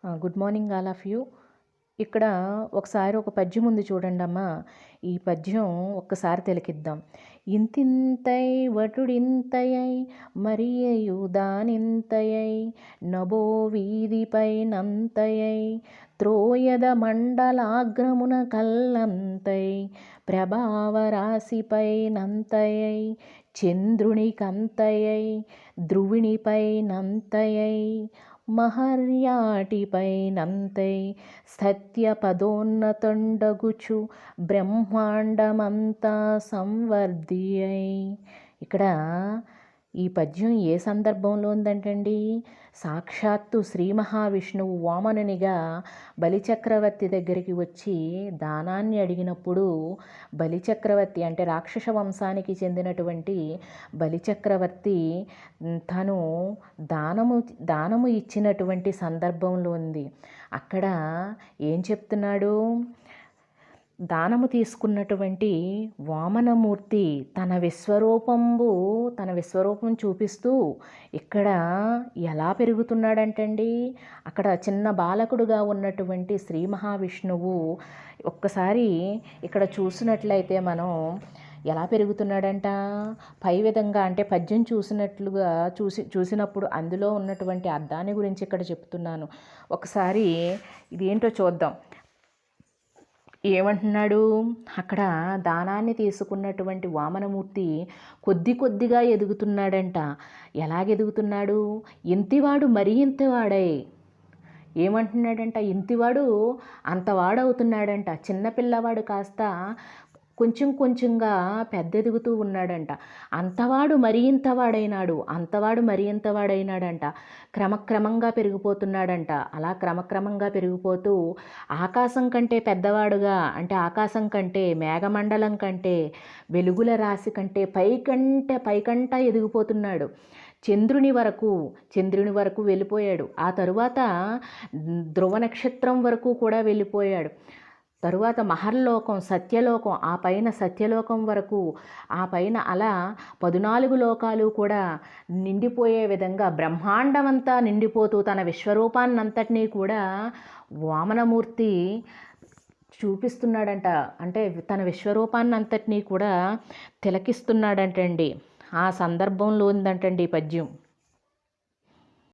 Good morning all of you. ఇక్కడ ఒకసారి ఒక పద్యం ఉంది చూడండమ్మా. ఈ పద్యం ఒక్కసారి తిలకిద్దాం. ఇంతింతై వటుడింతయై మరియయుదానింతయై నభో వీధిపై నంతయై త్రోయద మండలాగ్రమున కల్లంతై ప్రభావరాశిపై నంతయై చంద్రునికంతయై ధ్రువిణిపై నంతయై మహర్యాటిపై నంతై సత్యపదోన్నతండగుచు బ్రహ్మాండమంతా సంవర్ధియై. ఇక్కడ ఈ పద్యం ఏ సందర్భంలో ఉందంటండి? సాక్షాత్తు శ్రీ మహావిష్ణువు వామనునిగా బలిచక్రవర్తి దగ్గరికి వచ్చి దానాన్ని అడిగినప్పుడు బలిచక్రవర్తి అంటే రాక్షస వంశానికి చెందినటువంటి బలిచక్రవర్తి తను దానము ఇచ్చినటువంటి సందర్భంలో ఉంది. అక్కడ ఏం చెప్తున్నాడు? దానము తీసుకున్నటువంటి వామనమూర్తి తన విశ్వరూపం చూపిస్తూ ఇక్కడ ఎలా పెరుగుతున్నాడంటండి. అక్కడ చిన్న బాలకుడుగా ఉన్నటువంటి శ్రీ మహావిష్ణువు ఒక్కసారి ఇక్కడ చూసినట్లయితే మనం ఎలా పెరుగుతున్నాడంట? పై విధంగా అంటే పద్యం చూసినట్లుగా చూసినప్పుడు అందులో ఉన్నటువంటి అర్థాన్ని గురించి ఇక్కడ చెప్తున్నాను. ఒకసారి ఇదేంటో చూద్దాం. ఏమంటున్నాడు? అక్కడ దానాన్ని తీసుకున్నటువంటి వామనమూర్తి కొద్దిగా ఎదుగుతున్నాడంట. ఎలాగెదుగుతున్నాడు? ఇంతివాడు మరీ ఇంతవాడై. ఏమంటున్నాడంట? ఇంతివాడు అంతవాడవుతున్నాడంట. చిన్నపిల్లవాడు కాస్త కొంచెంగా పెద్దెదుగుతూ ఉన్నాడంట. అంతవాడు మరీ ఇంతవాడైనాడంట. క్రమక్రమంగా పెరిగిపోతున్నాడంట. అలా క్రమక్రమంగా పెరిగిపోతూ ఆకాశం కంటే పెద్దవాడుగా, అంటే ఆకాశం కంటే, మేఘమండలం కంటే, వెలుగుల రాశి కంటే పైకంట ఎదిగిపోతున్నాడు. చంద్రుని వరకు వెళ్ళిపోయాడు. ఆ తరువాత ధ్రువ నక్షత్రం వరకు కూడా వెళ్ళిపోయాడు. తరువాత మహర్లోకం, సత్యలోకం, ఆ పైన సత్యలోకం వరకు, ఆ పైన అలా 14 లోకాలు కూడా నిండిపోయే విధంగా బ్రహ్మాండమంతా నిండిపోతూ తన విశ్వరూపాన్నంతటినీ కూడా వామనమూర్తి చూపిస్తున్నాడంట. అంటే తన విశ్వరూపాన్నంతటినీ కూడా తిలకిస్తున్నాడంటండి. ఆ సందర్భంలో ఉందంటండి ఈ పద్యం.